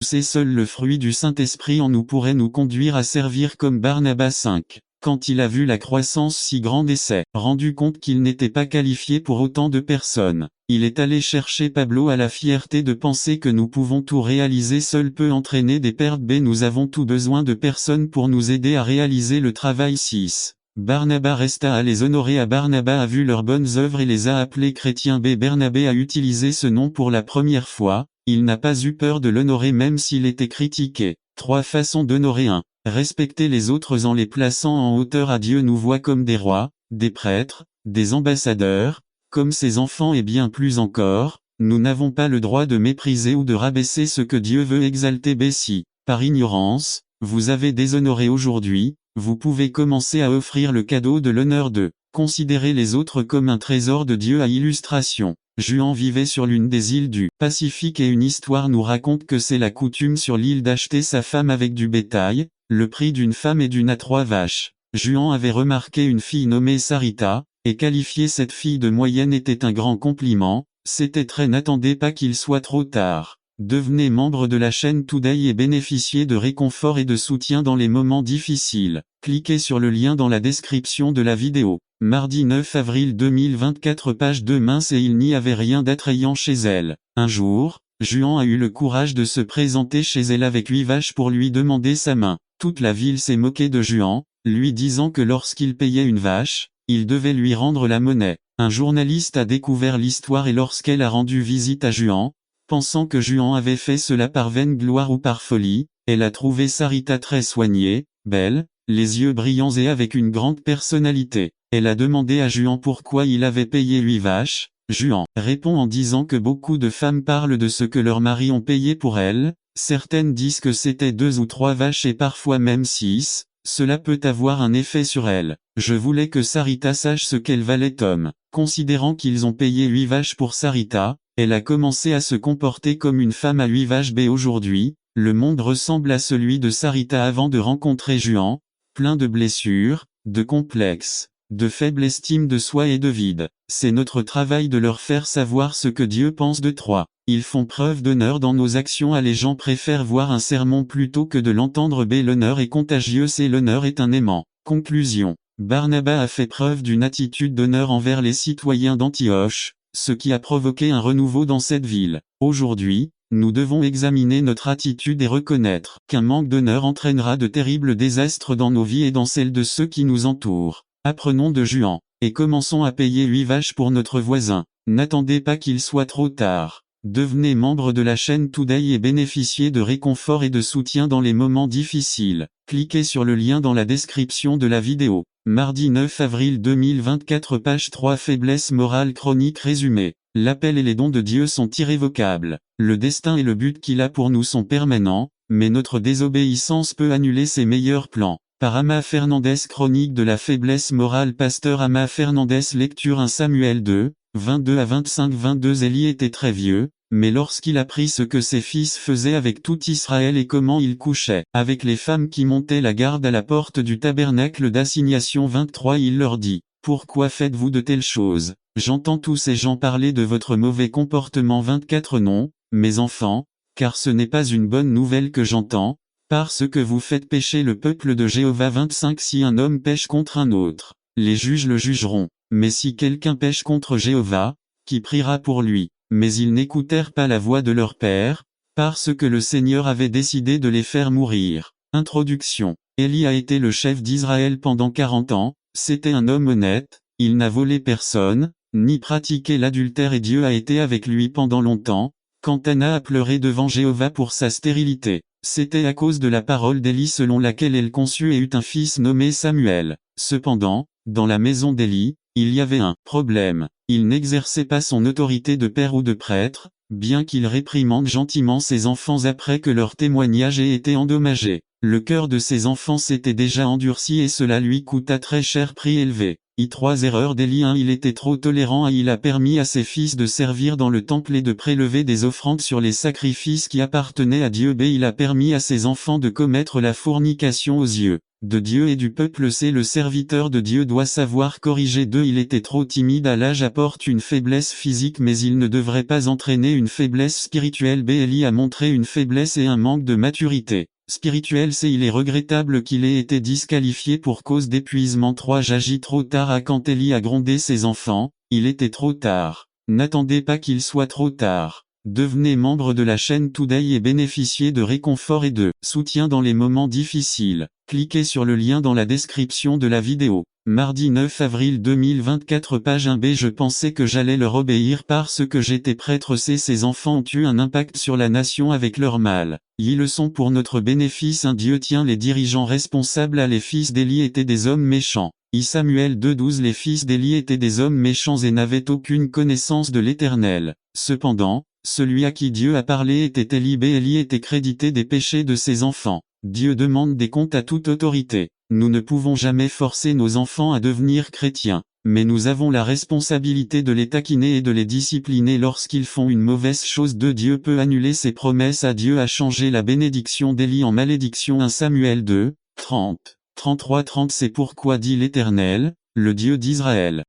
C'est seul le fruit du Saint-Esprit en nous pourrait nous conduire à servir comme Barnabas 5. Quand il a vu la croissance si grande et s'est rendu compte qu'il n'était pas qualifié pour autant de personnes, il est allé chercher Pablo à la fierté de penser que nous pouvons tout réaliser seul peut entraîner des pertes. Nous avons tout besoin de personnes pour nous aider à réaliser le travail. 6. Barnabas resta à les honorer. Barnabas a vu leurs bonnes œuvres et les a appelés chrétiens. Barnabé a utilisé ce nom pour la première fois, il n'a pas eu peur de l'honorer même s'il était critiqué. 3 façons d'honorer. 1. Respecter les autres en les plaçant en hauteur. À Dieu nous voit comme des rois, des prêtres, des ambassadeurs, comme ses enfants et bien plus encore. Nous n'avons pas le droit de mépriser ou de rabaisser ce que Dieu veut exalter. Si, par ignorance, vous avez déshonoré aujourd'hui, vous pouvez commencer à offrir le cadeau de l'honneur de considérer les autres comme un trésor de Dieu. À illustration, Juan vivait sur l'une des îles du Pacifique et une histoire nous raconte que c'est la coutume sur l'île d'acheter sa femme avec du bétail, le prix d'une femme et d'une à 3 vaches. Juan avait remarqué une fille nommée Sarita, et qualifier cette fille de moyenne était un grand compliment. C'était très. N'attendez pas qu'il soit trop tard. Devenez membre de la chaîne Today et bénéficiez de réconfort et de soutien dans les moments difficiles. Cliquez sur le lien dans la description de la vidéo. Mardi 9 avril 2024 page 2 mince et il n'y avait rien d'attrayant chez elle. Un jour, Juan a eu le courage de se présenter chez elle avec 8 vaches pour lui demander sa main. Toute la ville s'est moquée de Juan, lui disant que lorsqu'il payait une vache, il devait lui rendre la monnaie. Un journaliste a découvert l'histoire et lorsqu'elle a rendu visite à Juan, pensant que Juan avait fait cela par vaine gloire ou par folie, elle a trouvé Sarita très soignée, belle, les yeux brillants et avec une grande personnalité. Elle a demandé à Juan pourquoi il avait payé 8 vaches. Juan répond en disant que beaucoup de femmes parlent de ce que leurs maris ont payé pour elles, certaines disent que c'était 2 ou 3 vaches et parfois même 6, cela peut avoir un effet sur elles. Je voulais que Sarita sache ce qu'elle valait. Tom, considérant qu'ils ont payé 8 vaches pour Sarita, elle a commencé à se comporter comme une femme à 8 vaches. Aujourd'hui, le monde ressemble à celui de Sarita avant de rencontrer Juan, plein de blessures, de complexes, de faible estime de soi et de vide. C'est notre travail de leur faire savoir ce que Dieu pense de 3. Ils font preuve d'honneur dans nos actions. Les gens préfèrent voir un sermon plutôt que de l'entendre. L'honneur est contagieux et l'honneur est un aimant. Conclusion. Barnabas a fait preuve d'une attitude d'honneur envers les citoyens d'Antioche, ce qui a provoqué un renouveau dans cette ville. Aujourd'hui, nous devons examiner notre attitude et reconnaître qu'un manque d'honneur entraînera de terribles désastres dans nos vies et dans celles de ceux qui nous entourent. Apprenons de Juan, et commençons à payer 8 vaches pour notre voisin. N'attendez pas qu'il soit trop tard. Devenez membre de la chaîne Today et bénéficiez de réconfort et de soutien dans les moments difficiles. Cliquez sur le lien dans la description de la vidéo. Mardi 9 avril 2024 page 3 faiblesse morale chronique résumé. L'appel et les dons de Dieu sont irrévocables. Le destin et le but qu'il a pour nous sont permanents, mais notre désobéissance peut annuler ses meilleurs plans. Par Ama Fernandez. Chronique de la faiblesse morale. Pasteur Ama Fernandez. Lecture 1 Samuel 2, 22 à 25. 22 Élie était très vieux, mais lorsqu'il apprit ce que ses fils faisaient avec tout Israël et comment ils couchaient avec les femmes qui montaient la garde à la porte du tabernacle d'assignation 23, il leur dit: pourquoi faites-vous de telles choses? J'entends tous ces gens parler de votre mauvais comportement. 24 Non, mes enfants, car ce n'est pas une bonne nouvelle que j'entends, parce que vous faites pécher le peuple de Jéhovah. 25 Si un homme pêche contre un autre, les juges le jugeront, mais si quelqu'un pêche contre Jéhovah, qui priera pour lui? Mais ils n'écoutèrent pas la voix de leur père, parce que le Seigneur avait décidé de les faire mourir. Introduction. Élie a été le chef d'Israël pendant 40 ans, c'était un homme honnête, il n'a volé personne, ni pratiqué l'adultère et Dieu a été avec lui pendant longtemps. Quand Anna a pleuré devant Jéhovah pour sa stérilité, c'était à cause de la parole d'Élie selon laquelle elle conçut et eut un fils nommé Samuel. Cependant, dans la maison d'Élie, il y avait un problème. Il n'exerçait pas son autorité de père ou de prêtre, bien qu'il réprimande gentiment ses enfants après que leur témoignage ait été endommagé. Le cœur de ses enfants s'était déjà endurci et cela lui coûta très cher prix élevé. 3 Erreurs d'Élie. 1 Il était trop tolérant et il a permis à ses fils de servir dans le temple et de prélever des offrandes sur les sacrifices qui appartenaient à Dieu. Il a permis à ses enfants de commettre la fornication aux yeux de Dieu et du peuple. C'est le serviteur de Dieu doit savoir corriger. 2. Il était trop timide à l'âge apporte une faiblesse physique mais il ne devrait pas entraîner une faiblesse spirituelle. B. Élie a montré une faiblesse et un manque de maturité spirituelle. C. Il est regrettable qu'il ait été disqualifié pour cause d'épuisement. 3. J'agis trop tard. Quand Élie a grondé ses enfants, il était trop tard. N'attendez pas qu'il soit trop tard. Devenez membre de la chaîne Today et bénéficiez de réconfort et de soutien dans les moments difficiles. Cliquez sur le lien dans la description de la vidéo. Mardi 9 avril 2024 page 1b. Je pensais que j'allais leur obéir parce que j'étais prêtre. Ces enfants ont eu un impact sur la nation avec leur mal. Ils le sont pour notre bénéfice. Un Dieu tient les dirigeants responsables. Les fils d'Élie étaient des hommes méchants. Samuel 2:12. Les fils d'Élie étaient des hommes méchants et n'avaient aucune connaissance de l'Éternel. Cependant, celui à qui Dieu a parlé était Élie. Élie était crédité des péchés de ses enfants. Dieu demande des comptes à toute autorité. Nous ne pouvons jamais forcer nos enfants à devenir chrétiens, mais nous avons la responsabilité de les taquiner et de les discipliner lorsqu'ils font une mauvaise chose. Dieu peut annuler ses promesses. Dieu a changé la bénédiction d'Élie en malédiction. 1 Samuel 2, 30, 33-30. C'est pourquoi dit l'Éternel, le Dieu d'Israël.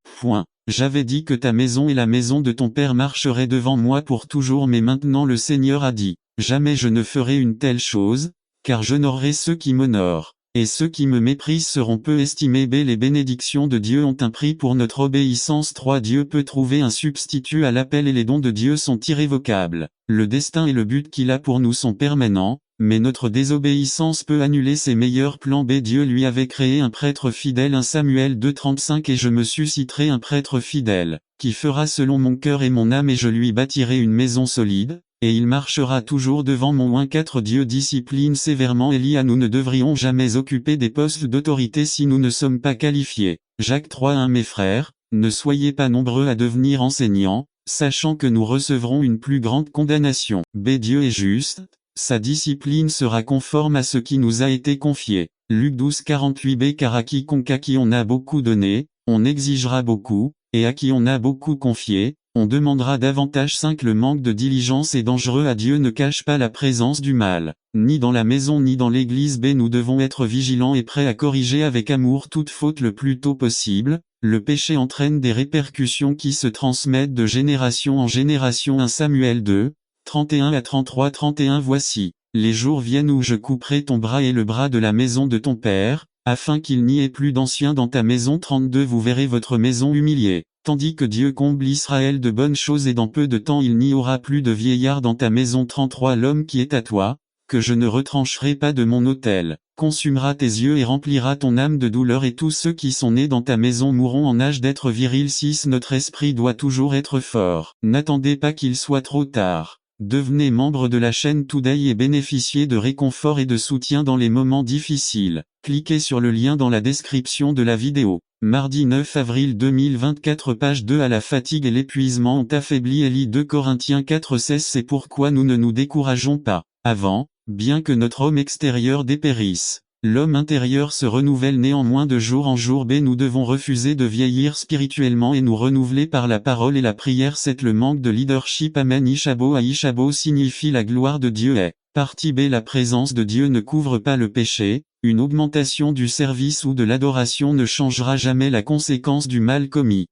J'avais dit que ta maison et la maison de ton père marcheraient devant moi pour toujours, mais maintenant le Seigneur a dit, jamais je ne ferai une telle chose, car j'honorerai ceux qui m'honorent, et ceux qui me méprisent seront peu estimés. B. Les bénédictions de Dieu ont un prix pour notre obéissance. 3. Dieu peut trouver un substitut à l'appel et les dons de Dieu sont irrévocables. Le destin et le but qu'il a pour nous sont permanents, mais notre désobéissance peut annuler ses meilleurs plans. B. Dieu lui avait créé un prêtre fidèle. 1 Samuel 2:35. Et je me susciterai un prêtre fidèle, qui fera selon mon cœur et mon âme, et je lui bâtirai une maison solide, et il marchera toujours devant mon 4. Dieu discipline sévèrement Élie. Nous ne devrions jamais occuper des postes d'autorité si nous ne sommes pas qualifiés. Jacques 3:1. Mes frères, ne soyez pas nombreux à devenir enseignants, sachant que nous recevrons une plus grande condamnation. B. Dieu est juste, sa discipline sera conforme à ce qui nous a été confié. Luc 12:48. B. Car à quiconque à qui on a beaucoup donné, on exigera beaucoup, et à qui on a beaucoup confié, on demandera davantage. 5. Le manque de diligence est dangereux. Dieu ne cache pas la présence du mal, ni dans la maison ni dans l'église. B. Nous devons être vigilants et prêts à corriger avec amour toute faute le plus tôt possible. Le péché entraîne des répercussions qui se transmettent de génération en génération. 1 Samuel 2, 31-33. 31. Voici, les jours viennent où je couperai ton bras et le bras de la maison de ton père, afin qu'il n'y ait plus d'anciens dans ta maison. 32. Vous verrez votre maison humiliée, tandis que Dieu comble Israël de bonnes choses, et dans peu de temps il n'y aura plus de vieillards dans ta maison. 33. L'homme qui est à toi, que je ne retrancherai pas de mon autel, consumera tes yeux et remplira ton âme de douleur, et tous ceux qui sont nés dans ta maison mourront en âge d'être viril. 6. Notre esprit doit toujours être fort. N'attendez pas qu'il soit trop tard. Devenez membre de la chaîne Today et bénéficiez de réconfort et de soutien dans les moments difficiles. Cliquez sur le lien dans la description de la vidéo. Mardi 9 avril 2024 page 2. La fatigue et l'épuisement ont affaibli Élie. 2 Corinthiens 4:16. C'est pourquoi nous ne nous décourageons pas. Avant, bien que notre homme extérieur dépérisse, l'homme intérieur se renouvelle néanmoins de jour en jour. B. Nous devons refuser de vieillir spirituellement et nous renouveler par la parole et la prière. 7. Le manque de leadership. Amen. Ishabo signifie la gloire de Dieu est. Partie B. La présence de Dieu ne couvre pas le péché. Une augmentation du service ou de l'adoration ne changera jamais la conséquence du mal commis.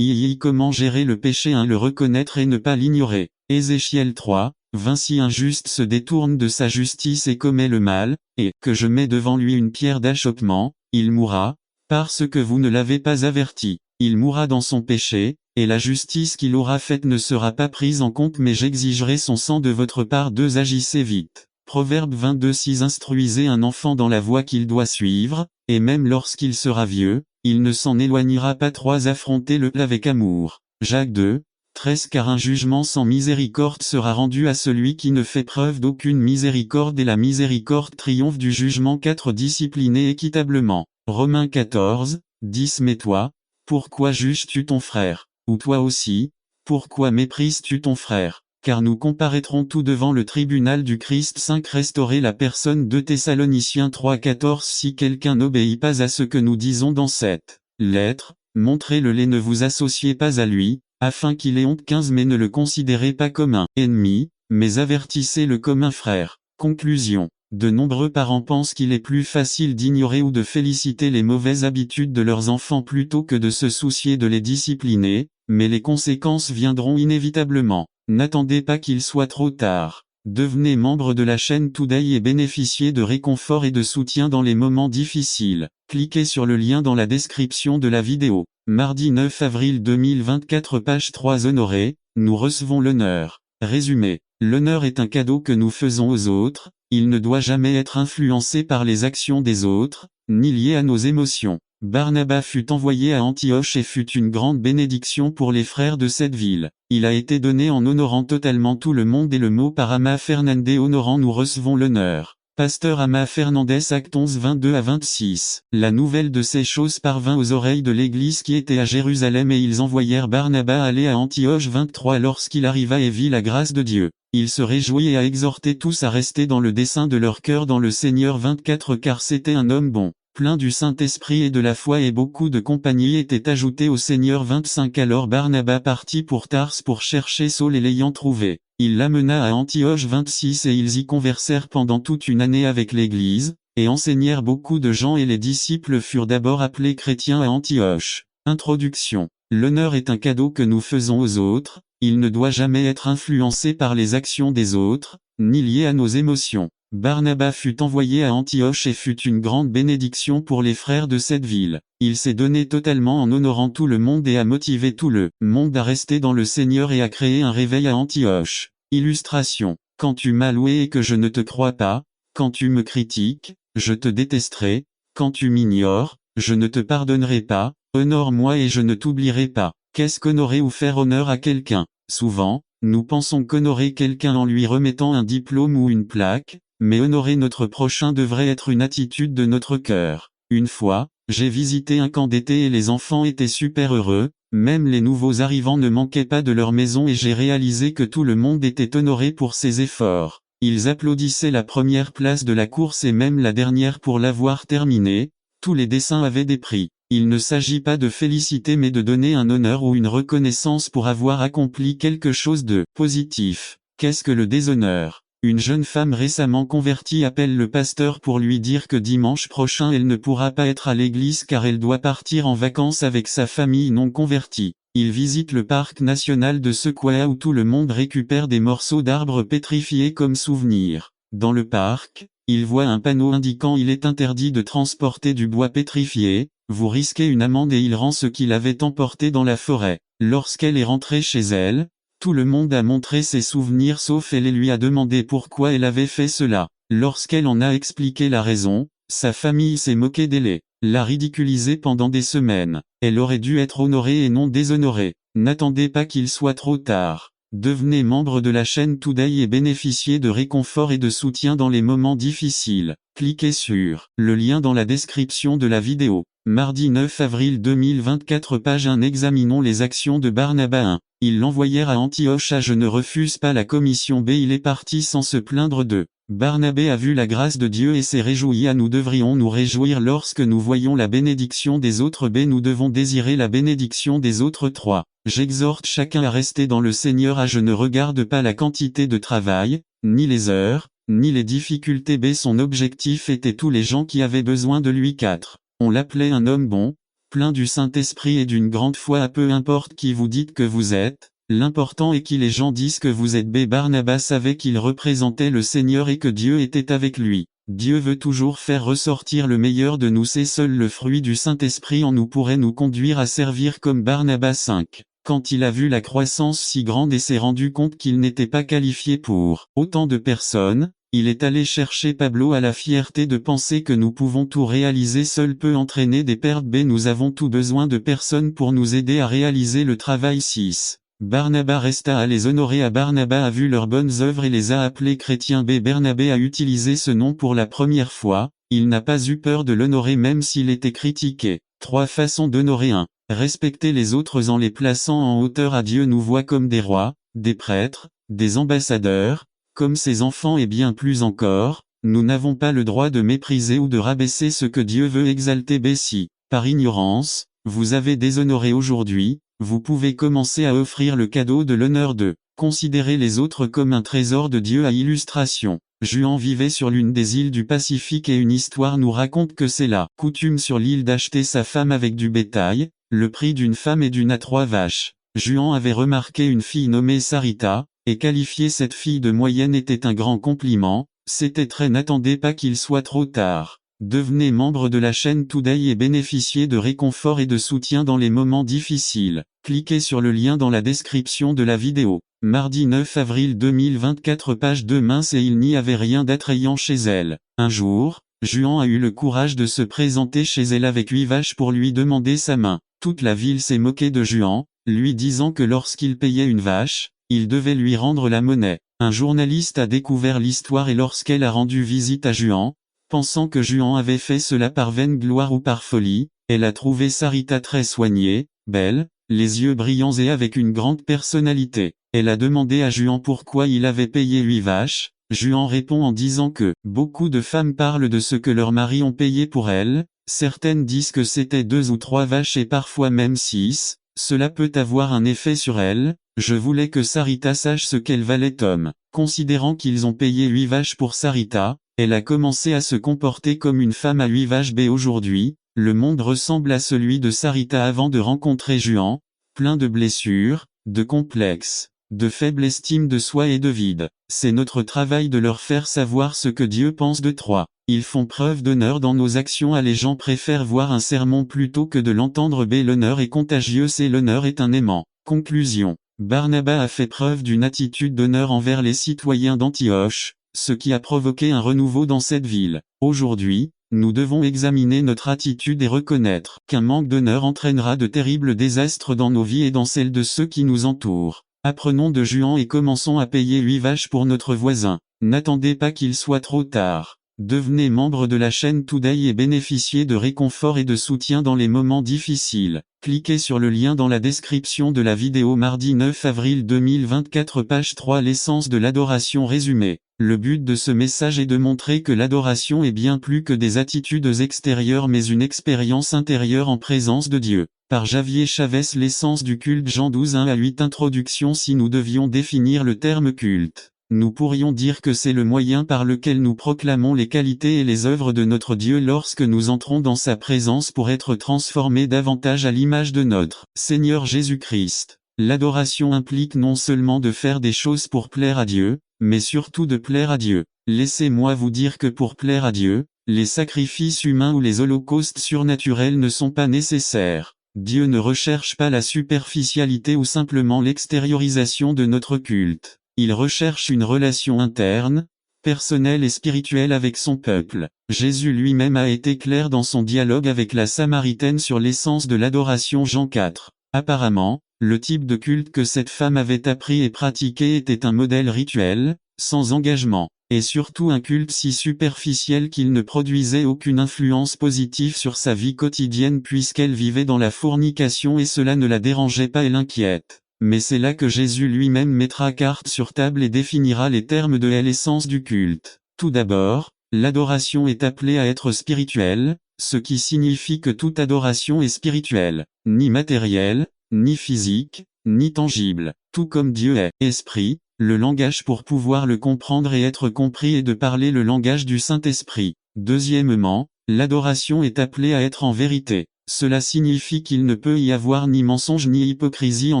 Comment gérer le péché? 1. Le reconnaître et ne pas l'ignorer. Ézéchiel 3. 20. Si un juste se détourne de sa justice et commet le mal, et que je mets devant lui une pierre d'achoppement, il mourra, parce que vous ne l'avez pas averti. Il mourra dans son péché, et la justice qu'il aura faite ne sera pas prise en compte, mais j'exigerai son sang de votre part. 2. Agissez vite. Proverbe 22:6. Instruisez un enfant dans la voie qu'il doit suivre, et même lorsqu'il sera vieux, il ne s'en éloignera pas. 3. Affrontez-le avec amour. Jacques 2, 13. Car un jugement sans miséricorde sera rendu à celui qui ne fait preuve d'aucune miséricorde, et la miséricorde triomphe du jugement. 4. Discipliner équitablement. Romains 14, 10. Mais toi, pourquoi juges-tu ton frère? Ou toi aussi, pourquoi méprises-tu ton frère? Car nous comparaîtrons tout devant le tribunal du Christ. 5. Restaurer la personne. 2 Thessaloniciens 3:14. Si quelqu'un n'obéit pas à ce que nous disons dans cette lettre, montrez-le et ne vous associez pas à lui, afin qu'il ait honte. 15. Mais ne le considérez pas comme un ennemi, mais avertissez-le comme un frère. Conclusion. De nombreux parents pensent qu'il est plus facile d'ignorer ou de féliciter les mauvaises habitudes de leurs enfants plutôt que de se soucier de les discipliner, mais les conséquences viendront inévitablement. N'attendez pas qu'il soit trop tard. Devenez membre de la chaîne Today et bénéficiez de réconfort et de soutien dans les moments difficiles. Cliquez sur le lien dans la description de la vidéo. Mardi 9 avril 2024 page 3 Honoré, nous recevons l'honneur. Résumé. L'honneur est un cadeau que nous faisons aux autres, il ne doit jamais être influencé par les actions des autres, ni lié à nos émotions. Barnabas fut envoyé à Antioche et fut une grande bénédiction pour les frères de cette ville. Il a été donné en honorant totalement tout le monde et le mot par Ama Fernandez honorant nous recevons l'honneur. Pasteur Ama Fernandez Actes 11 22 à 26. La nouvelle de ces choses parvint aux oreilles de l'église qui était à Jérusalem et ils envoyèrent Barnabas aller à Antioche 23 lorsqu'il arriva et vit la grâce de Dieu. Il se réjouit et a exhorté tous à rester dans le dessein de leur cœur dans le Seigneur 24 car c'était un homme bon, plein du Saint-Esprit et de la foi et beaucoup de compagnie étaient ajoutées au Seigneur 25 alors Barnabas partit pour Tars pour chercher Saul et l'ayant trouvé, il l'amena à Antioche 26 et ils y conversèrent pendant toute une année avec l'Église, et enseignèrent beaucoup de gens et les disciples furent d'abord appelés chrétiens à Antioche. Introduction. L'honneur est un cadeau que nous faisons aux autres, il ne doit jamais être influencé par les actions des autres, ni lié à nos émotions. Barnabas fut envoyé à Antioche et fut une grande bénédiction pour les frères de cette ville. Il s'est donné totalement en honorant tout le monde et a motivé tout le monde à rester dans le Seigneur et à créer un réveil à Antioche. Illustration. Quand tu m'as loué et que je ne te crois pas, quand tu me critiques, je te détesterai, quand tu m'ignores, je ne te pardonnerai pas, honore-moi et je ne t'oublierai pas. Qu'est-ce qu'honorer ou faire honneur à quelqu'un? Souvent, nous pensons qu'honorer quelqu'un en lui remettant un diplôme ou une plaque, mais honorer notre prochain devrait être une attitude de notre cœur. Une fois, j'ai visité un camp d'été et les enfants étaient super heureux, même les nouveaux arrivants ne manquaient pas de leur maison et j'ai réalisé que tout le monde était honoré pour ses efforts. Ils applaudissaient la première place de la course et même la dernière pour l'avoir terminée, tous les dessins avaient des prix. Il ne s'agit pas de féliciter mais de donner un honneur ou une reconnaissance pour avoir accompli quelque chose de positif. Qu'est-ce que le déshonneur? Une jeune femme récemment convertie appelle le pasteur pour lui dire que dimanche prochain elle ne pourra pas être à l'église car elle doit partir en vacances avec sa famille non convertie. Il visite le parc national de Sequoia où tout le monde récupère des morceaux d'arbres pétrifiés comme souvenir. Dans le parc, il voit un panneau indiquant il est interdit de transporter du bois pétrifié, vous risquez une amende et il rend ce qu'il avait emporté dans la forêt. Lorsqu'elle est rentrée chez elle, tout le monde a montré ses souvenirs sauf elle et lui a demandé pourquoi elle avait fait cela. Lorsqu'elle en a expliqué la raison, sa famille s'est moquée d'elle, l'a ridiculisée pendant des semaines. Elle aurait dû être honorée et non déshonorée. N'attendez pas qu'il soit trop tard. Devenez membre de la chaîne Today et bénéficiez de réconfort et de soutien dans les moments difficiles. Cliquez sur le lien dans la description de la vidéo. Mardi 9 avril 2024 page 1 examinons les actions de Barnabas 1. Ils l'envoyèrent à Antioche à je ne refuse pas la commission B il est parti sans se plaindre d'eux. Barnabé a vu la grâce de Dieu et s'est réjoui à nous devrions nous réjouir lorsque nous voyons la bénédiction des autres B nous devons désirer la bénédiction des autres 3. J'exhorte chacun à rester dans le Seigneur à je ne regarde pas la quantité de travail, ni les heures, ni les difficultés B son objectif était tous les gens qui avaient besoin de lui 4. On l'appelait un homme bon, plein du Saint-Esprit et d'une grande foi à peu importe qui vous dites que vous êtes, l'important est que les gens disent que vous êtes B. Barnabas savait qu'il représentait le Seigneur et que Dieu était avec lui. Dieu veut toujours faire ressortir le meilleur de nous c'est seul le fruit du Saint-Esprit en nous pourrait nous conduire à servir comme Barnabas 5. Quand il a vu la croissance si grande et s'est rendu compte qu'il n'était pas qualifié pour autant de personnes, il est allé chercher Pablo à la fierté de penser que nous pouvons tout réaliser seul peut entraîner des pertes B. Nous avons tout besoin de personnes pour nous aider à réaliser le travail 6. Barnabas resta à les honorer à Barnabas a vu leurs bonnes œuvres et les a appelés chrétiens B. Bernabé a utilisé ce nom pour la première fois, il n'a pas eu peur de l'honorer même s'il était critiqué. 3 façons d'honorer 1. Respecter les autres en les plaçant en hauteur à Dieu nous voit comme des rois, des prêtres, des ambassadeurs, comme ses enfants et bien plus encore, nous n'avons pas le droit de mépriser ou de rabaisser ce que Dieu veut exalter B. Si, par ignorance, vous avez déshonoré aujourd'hui, vous pouvez commencer à offrir le cadeau de l'honneur de considérer les autres comme un trésor de Dieu à illustration. Juan vivait sur l'une des îles du Pacifique et une histoire nous raconte que c'est la coutume sur l'île d'acheter sa femme avec du bétail, le prix d'une femme et d'une à 3 vaches. Juan avait remarqué une fille nommée Sarita, et qualifier cette fille de moyenne était un grand compliment. C'était très n'attendez pas qu'il soit trop tard. Devenez membre de la chaîne Today et bénéficiez de réconfort et de soutien dans les moments difficiles. Cliquez sur le lien dans la description de la vidéo. Mardi 9 avril 2024 page 2 mince et il n'y avait rien d'attrayant chez elle. Un jour, Juan a eu le courage de se présenter chez elle avec 8 vaches pour lui demander sa main. Toute la ville s'est moquée de Juan, lui disant que lorsqu'il payait une vache, il devait lui rendre la monnaie. Un journaliste a découvert l'histoire et lorsqu'elle a rendu visite à Juan, pensant que Juan avait fait cela par vaine gloire ou par folie, elle a trouvé Sarita très soignée, belle, les yeux brillants et avec une grande personnalité. Elle a demandé à Juan pourquoi il avait payé 8 vaches. Juan répond en disant que beaucoup de femmes parlent de ce que leurs maris ont payé pour elles, certaines disent que c'était 2 ou 3 vaches et parfois même 6, cela peut avoir un effet sur elles. Je voulais que Sarita sache ce qu'elle valait Tom. Considérant qu'ils ont payé 8 vaches pour Sarita, elle a commencé à se comporter comme une femme à 8 vaches B aujourd'hui, le monde ressemble à celui de Sarita avant de rencontrer Juan, plein de blessures, de complexes, de faible estime de soi et de vide. C'est notre travail de leur faire savoir ce que Dieu pense de 3. Ils font preuve d'honneur dans nos actions les gens préfèrent voir un sermon plutôt que de l'entendre B. L'honneur est contagieux et l'honneur est un aimant. Conclusion. Barnabas a fait preuve d'une attitude d'honneur envers les citoyens d'Antioche, ce qui a provoqué un renouveau dans cette ville. Aujourd'hui, nous devons examiner notre attitude et reconnaître qu'un manque d'honneur entraînera de terribles désastres dans nos vies et dans celles de ceux qui nous entourent. Apprenons de Juan et commençons à payer 8 vaches pour notre voisin. N'attendez pas qu'il soit trop tard. Devenez membre de la chaîne Today et bénéficiez de réconfort et de soutien dans les moments difficiles. Cliquez sur le lien dans la description de la vidéo mardi 9 avril 2024 page 3 l'essence de l'adoration résumée. Le but de ce message est de montrer que l'adoration est bien plus que des attitudes extérieures mais une expérience intérieure en présence de Dieu. Par Javier Chavez l'essence du culte Jean 12 1 à 8 introduction. Si nous devions définir le terme culte, nous pourrions dire que c'est le moyen par lequel nous proclamons les qualités et les œuvres de notre Dieu lorsque nous entrons dans sa présence pour être transformés davantage à l'image de notre Seigneur Jésus-Christ. L'adoration implique non seulement de faire des choses pour plaire à Dieu, mais surtout de plaire à Dieu. Laissez-moi vous dire que pour plaire à Dieu, les sacrifices humains ou les holocaustes surnaturels ne sont pas nécessaires. Dieu ne recherche pas la superficialité ou simplement l'extériorisation de notre culte. Il recherche une relation interne, personnelle et spirituelle avec son peuple. Jésus lui-même a été clair dans son dialogue avec la Samaritaine sur l'essence de l'adoration Jean 4. Apparemment, le type de culte que cette femme avait appris et pratiqué était un modèle rituel, sans engagement, et surtout un culte si superficiel qu'il ne produisait aucune influence positive sur sa vie quotidienne puisqu'elle vivait dans la fornication et cela ne la dérangeait pas et l'inquiète. Mais c'est là que Jésus lui-même mettra carte sur table et définira les termes de l'essence du culte. Tout d'abord, l'adoration est appelée à être spirituelle, ce qui signifie que toute adoration est spirituelle, ni matérielle, ni physique, ni tangible. Tout comme Dieu est esprit, le langage pour pouvoir le comprendre et être compris est de parler le langage du Saint-Esprit. Deuxièmement, l'adoration est appelée à être en vérité. Cela signifie qu'il ne peut y avoir ni mensonge ni hypocrisie en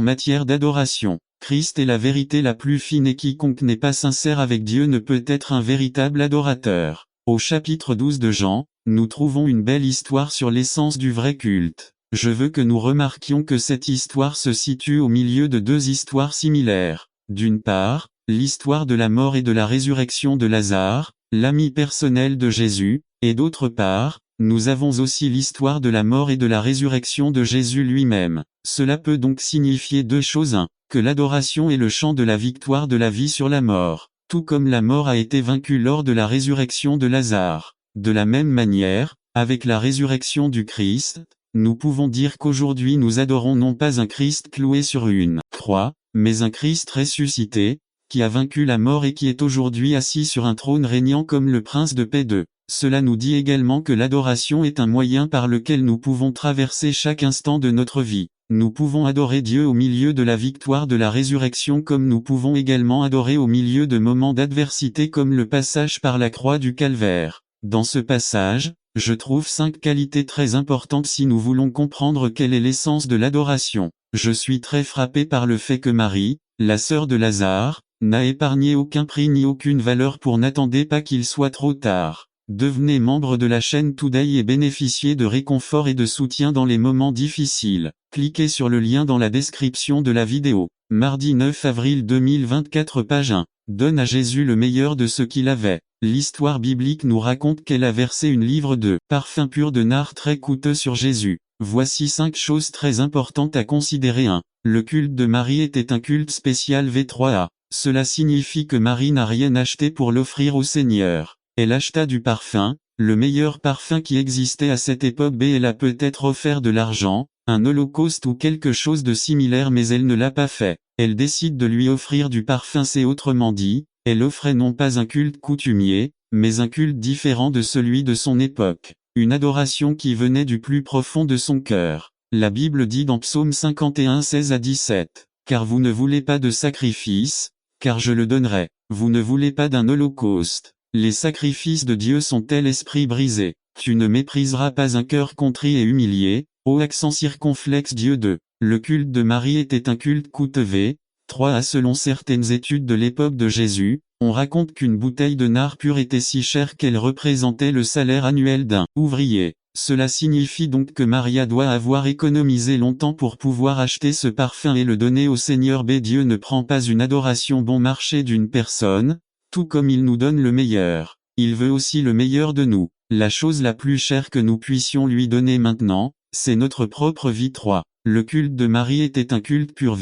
matière d'adoration. Christ est la vérité la plus fine et quiconque n'est pas sincère avec Dieu ne peut être un véritable adorateur. Au chapitre 12 de Jean, nous trouvons une belle histoire sur l'essence du vrai culte. Je veux que nous remarquions que cette histoire se situe au milieu de 2 histoires similaires. D'une part, l'histoire de la mort et de la résurrection de Lazare, l'ami personnel de Jésus, et d'autre part, nous avons aussi l'histoire de la mort et de la résurrection de Jésus lui-même. Cela peut donc signifier 2 choses. 1. Que l'adoration est le chant de la victoire de la vie sur la mort, tout comme la mort a été vaincue lors de la résurrection de Lazare. De la même manière, avec la résurrection du Christ, nous pouvons dire qu'aujourd'hui nous adorons non pas un Christ cloué sur une croix, mais un Christ ressuscité, qui a vaincu la mort et qui est aujourd'hui assis sur un trône régnant comme le prince de paix 2. Cela nous dit également que l'adoration est un moyen par lequel nous pouvons traverser chaque instant de notre vie. Nous pouvons adorer Dieu au milieu de la victoire de la résurrection comme nous pouvons également adorer au milieu de moments d'adversité comme le passage par la croix du Calvaire. Dans ce passage, je trouve 5 qualités très importantes si nous voulons comprendre quelle est l'essence de l'adoration. Je suis très frappé par le fait que Marie, la sœur de Lazare, n'a épargné aucun prix ni aucune valeur pour n'attendez pas qu'il soit trop tard. Devenez membre de la chaîne Today et bénéficiez de réconfort et de soutien dans les moments difficiles. Cliquez sur le lien dans la description de la vidéo. Mardi 9 avril 2024 page 1. Donne à Jésus le meilleur de ce qu'il avait. L'histoire biblique nous raconte qu'elle a versé une livre de parfum pur de nard très coûteux sur Jésus. Voici 5 choses très importantes à considérer. 1. Le culte de Marie était un culte spécial V3A. Cela signifie que Marie n'a rien acheté pour l'offrir au Seigneur. Elle acheta du parfum, le meilleur parfum qui existait à cette époque. B. Elle a peut-être offert de l'argent, un holocauste ou quelque chose de similaire mais elle ne l'a pas fait. Elle décide de lui offrir du parfum. C'est autrement dit, elle offrait non pas un culte coutumier, mais un culte différent de celui de son époque. Une adoration qui venait du plus profond de son cœur. La Bible dit dans Psaume 51 16 à 17, « Car vous ne voulez pas de sacrifice, car je le donnerai. Vous ne voulez pas d'un holocauste. Les sacrifices de Dieu sont tels esprit brisé. Tu ne mépriseras pas un cœur contrit et humilié, ô accent circonflexe Dieu 2. Le culte de Marie était un culte coûteux. 3. Selon certaines études de l'époque de Jésus, on raconte qu'une bouteille de nard pur était si chère qu'elle représentait le salaire annuel d'un ouvrier. Cela signifie donc que Maria doit avoir économisé longtemps pour pouvoir acheter ce parfum et le donner au Seigneur. B. Dieu ne prend pas une adoration bon marché d'une personne, tout comme il nous donne le meilleur, il veut aussi le meilleur de nous. La chose la plus chère que nous puissions lui donner maintenant, c'est notre propre vie. 3. Le culte de Marie était un culte pur.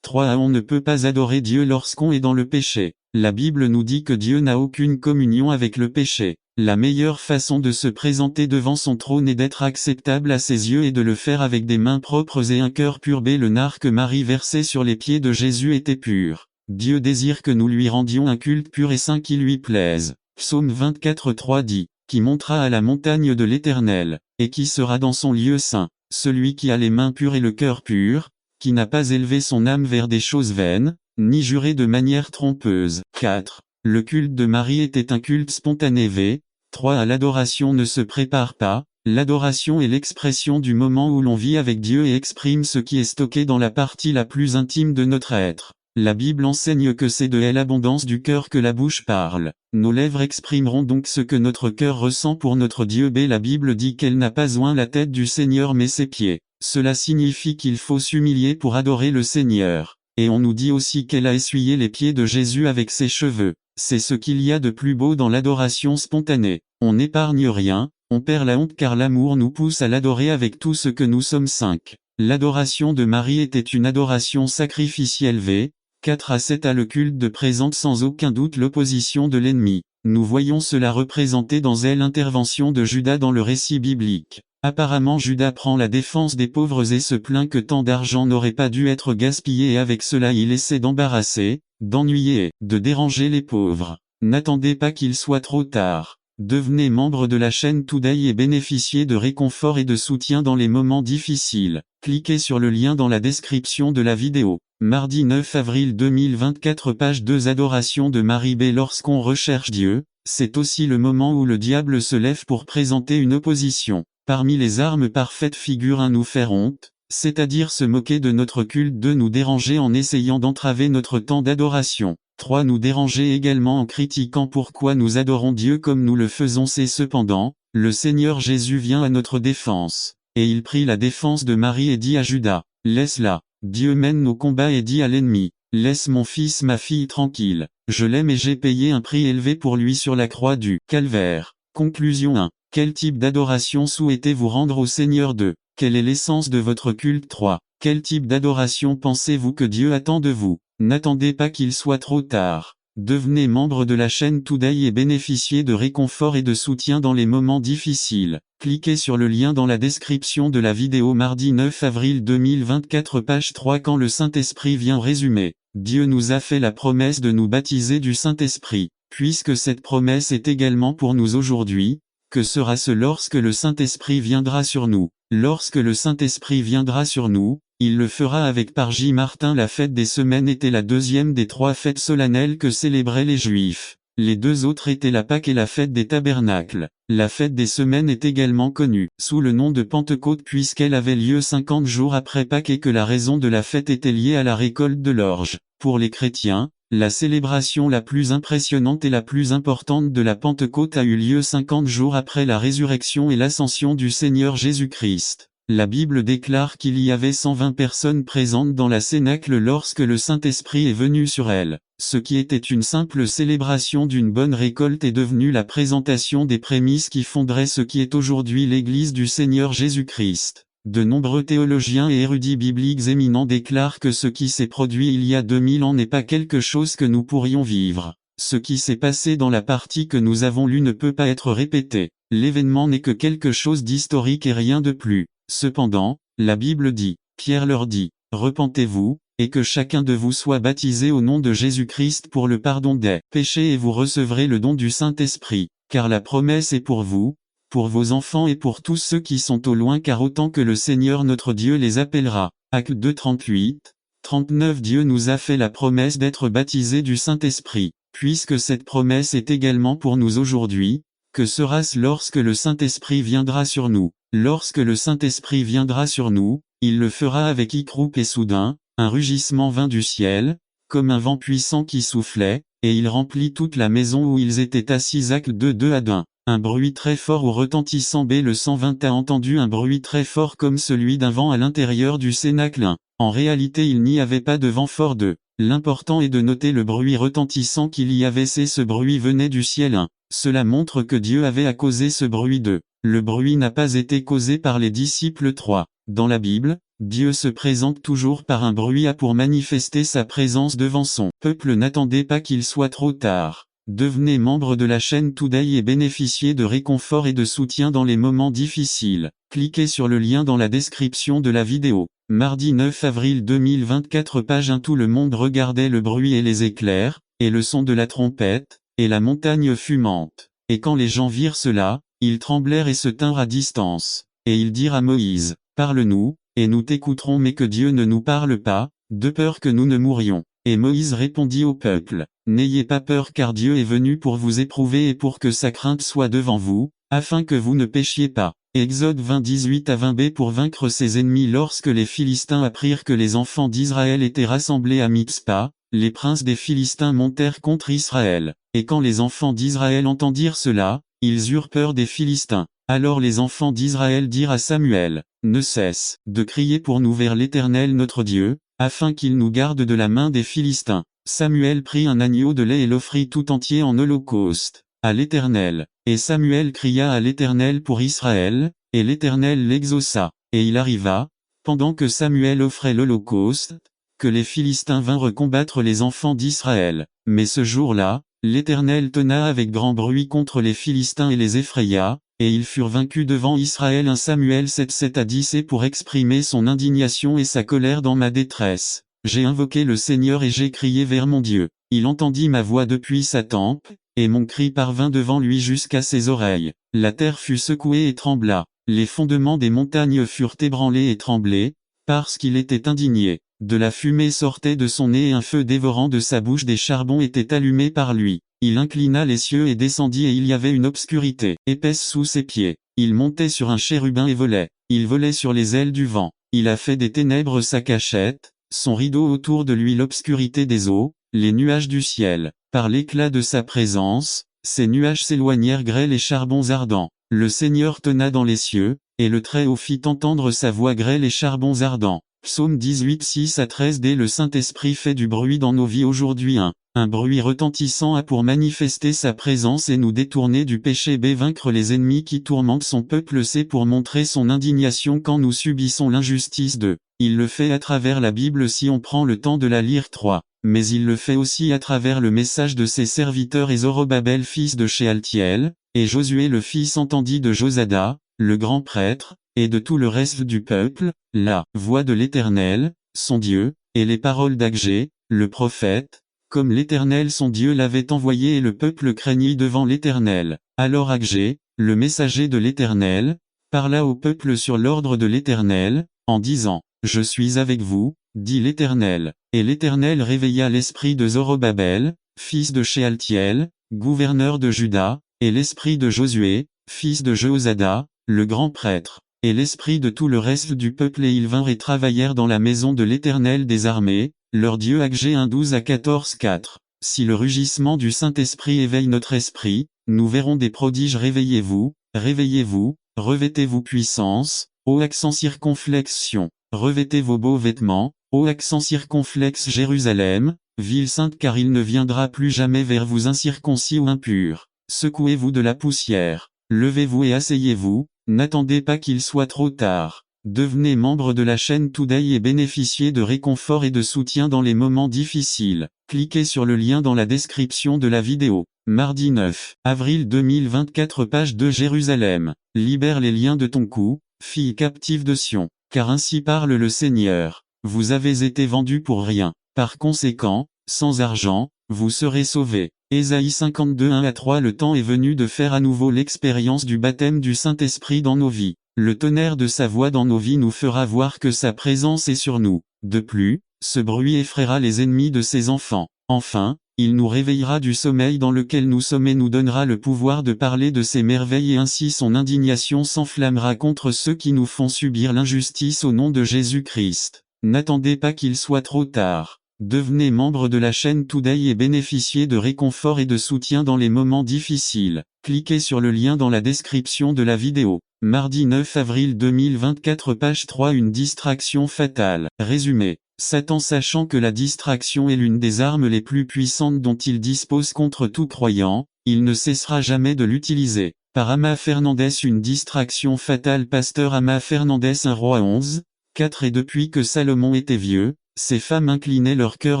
3. On ne peut pas adorer Dieu lorsqu'on est dans le péché. La Bible nous dit que Dieu n'a aucune communion avec le péché. La meilleure façon de se présenter devant son trône est d'être acceptable à ses yeux et de le faire avec des mains propres et un cœur pur. B. Le nard que Marie versait sur les pieds de Jésus était pur. Dieu désire que nous lui rendions un culte pur et saint qui lui plaise. Psaume 24 3 dit, « Qui montera à la montagne de l'Éternel, et qui sera dans son lieu saint, celui qui a les mains pures et le cœur pur, qui n'a pas élevé son âme vers des choses vaines, ni juré de manière trompeuse. » 4. Le culte de Marie était un culte spontané. 3. L'adoration ne se prépare pas, l'adoration est l'expression du moment où l'on vit avec Dieu et exprime ce qui est stocké dans la partie la plus intime de notre être. La Bible enseigne que c'est de l'abondance du cœur que la bouche parle. Nos lèvres exprimeront donc ce que notre cœur ressent pour notre Dieu. B. La Bible dit qu'elle n'a pas oint la tête du Seigneur mais ses pieds. Cela signifie qu'il faut s'humilier pour adorer le Seigneur. Et on nous dit aussi qu'elle a essuyé les pieds de Jésus avec ses cheveux. C'est ce qu'il y a de plus beau dans l'adoration spontanée. On n'épargne rien, on perd la honte car l'amour nous pousse à l'adorer avec tout ce que nous sommes. 5. L'adoration de Marie était une adoration sacrificielle. 4 à 7 à le culte de présente sans aucun doute l'opposition de l'ennemi. Nous voyons cela représenté dans l'intervention de Judas dans le récit biblique. Apparemment Judas prend la défense des pauvres et se plaint que tant d'argent n'aurait pas dû être gaspillé et avec cela il essaie d'embarrasser, d'ennuyer et de déranger les pauvres. N'attendez pas qu'il soit trop tard. Devenez membre de la chaîne Today et bénéficiez de réconfort et de soutien dans les moments difficiles. Cliquez sur le lien dans la description de la vidéo. Mardi 9 avril 2024 page 2 Adoration de Marie. B. Lorsqu'on recherche Dieu, c'est aussi le moment où le diable se lève pour présenter une opposition. Parmi les armes parfaites figure 1 nous faire honte, c'est-à-dire se moquer de notre culte. 2 nous déranger en essayant d'entraver notre temps d'adoration. 3 nous déranger également en critiquant pourquoi nous adorons Dieu comme nous le faisons. C'est cependant, le Seigneur Jésus vient à notre défense. Et il prit la défense de Marie et dit à Judas, « Laisse-la. Dieu mène nos combats et dit à l'ennemi, « Laisse mon fils ma fille tranquille. Je l'aime et j'ai payé un prix élevé pour lui sur la croix du Calvaire. » Conclusion 1. Quel type d'adoration souhaitez-vous rendre au Seigneur 2. Quelle est l'essence de votre culte 3. Quel type d'adoration pensez-vous que Dieu attend de vous? N'attendez pas qu'il soit trop tard. Devenez membre de la chaîne Today et bénéficiez de réconfort et de soutien dans les moments difficiles. Cliquez sur le lien dans la description de la vidéo. Mardi 9 avril 2024 page 3 Quand le Saint-Esprit vient. Résumé. Dieu nous a fait la promesse de nous baptiser du Saint-Esprit. Puisque cette promesse est également pour nous aujourd'hui, Que sera-ce lorsque le Saint-Esprit viendra sur nous? Lorsque le Saint-Esprit viendra sur nous, il le fera avec par J. Martin. La fête des semaines était la deuxième des 3 fêtes solennelles que célébraient les Juifs. Les 2 autres étaient la Pâque et la fête des tabernacles. La fête des semaines est également connue sous le nom de Pentecôte puisqu'elle avait lieu 50 jours après Pâques et que la raison de la fête était liée à la récolte de l'orge. Pour les chrétiens, la célébration la plus impressionnante et la plus importante de la Pentecôte a eu lieu 50 jours après la résurrection et l'ascension du Seigneur Jésus-Christ. La Bible déclare qu'il y avait 120 personnes présentes dans la cénacle lorsque le Saint-Esprit est venu sur elles. Ce qui était une simple célébration d'une bonne récolte est devenu la présentation des prémices qui fonderaient ce qui est aujourd'hui l'Église du Seigneur Jésus-Christ. De nombreux théologiens et érudits bibliques éminents déclarent que ce qui s'est produit il y a 2000 ans n'est pas quelque chose que nous pourrions vivre. Ce qui s'est passé dans la partie que nous avons lue ne peut pas être répété. L'événement n'est que quelque chose d'historique et rien de plus. Cependant, la Bible dit, Pierre leur dit, « Repentez-vous, et que chacun de vous soit baptisé au nom de Jésus-Christ pour le pardon des péchés et vous recevrez le don du Saint-Esprit, car la promesse est pour vous, pour vos enfants et pour tous ceux qui sont au loin car autant que le Seigneur notre Dieu les appellera. » Actes 2 38, 39. Dieu nous a fait la promesse d'être baptisés du Saint-Esprit. Puisque cette promesse est également pour nous aujourd'hui, que sera-ce lorsque le Saint-Esprit viendra sur nous? Lorsque le Saint-Esprit viendra sur nous, il le fera avec écroupe et soudain, un rugissement vint du ciel, comme un vent puissant qui soufflait, et il remplit toute la maison où ils étaient assis. Actes 2 2 à 1. Un bruit très fort ou retentissant. B. Le 120 a entendu un bruit très fort comme celui d'un vent à l'intérieur du cénacle. 1. En réalité il n'y avait pas de vent fort. 2. L'important est de noter le bruit retentissant qu'il y avait. Ce bruit venait du ciel. 1. Cela montre que Dieu avait à causer ce bruit. 2. Le bruit n'a pas été causé par les disciples. 3. Dans la Bible, Dieu se présente toujours par un bruit pour manifester sa présence devant son peuple. N'attendez pas qu'il soit trop tard. Devenez membre de la chaîne Today et bénéficiez de réconfort et de soutien dans les moments difficiles. Cliquez sur le lien dans la description de la vidéo. Mardi 9 avril 2024. Page 1. Tout le monde regardait le bruit et les éclairs, et le son de la trompette, et la montagne fumante. Et quand les gens virent cela, ils tremblèrent et se tinrent à distance. Et ils dirent à Moïse, « Parle-nous, et nous t'écouterons, mais que Dieu ne nous parle pas, de peur que nous ne mourions. » Et Moïse répondit au peuple, « N'ayez pas peur car Dieu est venu pour vous éprouver et pour que sa crainte soit devant vous, afin que vous ne péchiez pas. » Exode 20 18 à 20. B. Pour vaincre ses ennemis. Lorsque les Philistins apprirent que les enfants d'Israël étaient rassemblés à Mitzpa, les princes des Philistins montèrent contre Israël. Et quand les enfants d'Israël entendirent cela, ils eurent peur des Philistins. Alors les enfants d'Israël dirent à Samuel, « Ne cesse de crier pour nous vers l'Éternel notre Dieu, afin qu'il nous garde de la main des Philistins. » Samuel prit un agneau de lait et l'offrit tout entier en holocauste à l'Éternel. Et Samuel cria à l'Éternel pour Israël, et l'Éternel l'exauça. Et il arriva, pendant que Samuel offrait l'holocauste, que les Philistins vinrent combattre les enfants d'Israël. Mais ce jour-là, l'Éternel tonna avec grand bruit contre les Philistins et les effraya, et ils furent vaincus devant Israël. 1 Samuel 7 7 à 10. Et pour exprimer son indignation et sa colère dans ma détresse, j'ai invoqué le Seigneur et j'ai crié vers mon Dieu. Il entendit ma voix depuis sa tempe, et mon cri parvint devant lui jusqu'à ses oreilles. La terre fut secouée et trembla. Les fondements des montagnes furent ébranlés et tremblés, parce qu'il était indigné. De la fumée sortait de son nez et un feu dévorant de sa bouche. Des charbons étaient allumés par lui. Il inclina les cieux et descendit et il y avait une obscurité épaisse sous ses pieds. Il montait sur un chérubin et volait. Il volait sur les ailes du vent. Il a fait des ténèbres sa cachette, son rideau autour de lui l'obscurité des eaux, les nuages du ciel. Par l'éclat de sa présence, ces nuages s'éloignèrent grêles et charbons ardents. Le Seigneur tonna dans les cieux, et le Très-Haut fit entendre sa voix grêle et charbons ardents. Psaume 18 6 à 13. Dès le Saint-Esprit fait du bruit dans nos vies aujourd'hui. Un bruit retentissant a pour manifester sa présence et nous détourner du péché. B. Vaincre les ennemis qui tourmentent son peuple. C. Pour montrer son indignation quand nous subissons l'injustice. 2. Il le fait à travers la Bible si on prend le temps de la lire. 3. Mais il le fait aussi à travers le message de ses serviteurs et Zorobabel fils de Shealtiel, et Josué le fils entendu de Josada, le grand prêtre, et de tout le reste du peuple, la voix de l'Éternel, son Dieu, et les paroles d'Agé, le prophète, comme l'Éternel son Dieu l'avait envoyé et le peuple craignit devant l'Éternel. Alors Agé, le messager de l'Éternel, parla au peuple sur l'ordre de l'Éternel, en disant, « Je suis avec vous, dit l'Éternel. » Et l'Éternel réveilla l'esprit de Zorobabel, fils de Shealtiel, gouverneur de Juda, et l'esprit de Josué, fils de Jehozada, le grand prêtre, et l'esprit de tout le reste du peuple, et ils vinrent et travaillèrent dans la maison de l'Éternel des armées, leur Dieu. Agé 1:12 à 14:4. Si le rugissement du Saint-Esprit éveille notre esprit, nous verrons des prodiges. Réveillez-vous, réveillez-vous, revêtez-vous puissance, ô accent circonflexe Sion, revêtez vos beaux vêtements, ô accent circonflexe Jérusalem, ville sainte, car il ne viendra plus jamais vers vous incirconcis ou impur. Secouez-vous de la poussière, levez-vous et asseyez-vous, n'attendez pas qu'il soit trop tard. Devenez membre de la chaîne Today et bénéficiez de réconfort et de soutien dans les moments difficiles. Cliquez sur le lien dans la description de la vidéo. Mardi 9 avril 2024. Page 2. Jérusalem, libère les liens de ton cou, fille captive de Sion, car ainsi parle le Seigneur. Vous avez été vendus pour rien. Par conséquent, sans argent, vous serez sauvés. Ésaïe 52:1-3. Le temps est venu de faire à nouveau l'expérience du baptême du Saint-Esprit dans nos vies. Le tonnerre de sa voix dans nos vies nous fera voir que sa présence est sur nous. De plus, ce bruit effraiera les ennemis de ses enfants. Enfin, il nous réveillera du sommeil dans lequel nous sommes et nous donnera le pouvoir de parler de ses merveilles, et ainsi son indignation s'enflammera contre ceux qui nous font subir l'injustice au nom de Jésus-Christ. N'attendez pas qu'il soit trop tard. Devenez membre de la chaîne Today et bénéficiez de réconfort et de soutien dans les moments difficiles. Cliquez sur le lien dans la description de la vidéo. Mardi 9 avril 2024. Page 3. Une distraction fatale. Résumé. Satan, sachant que la distraction est l'une des armes les plus puissantes dont il dispose contre tout croyant, il ne cessera jamais de l'utiliser. Par Ama Fernandez. Une distraction fatale. Pasteur Ama Fernandez. 1 Roi 11:4. Et depuis que Salomon était vieux, ces femmes inclinaient leur cœur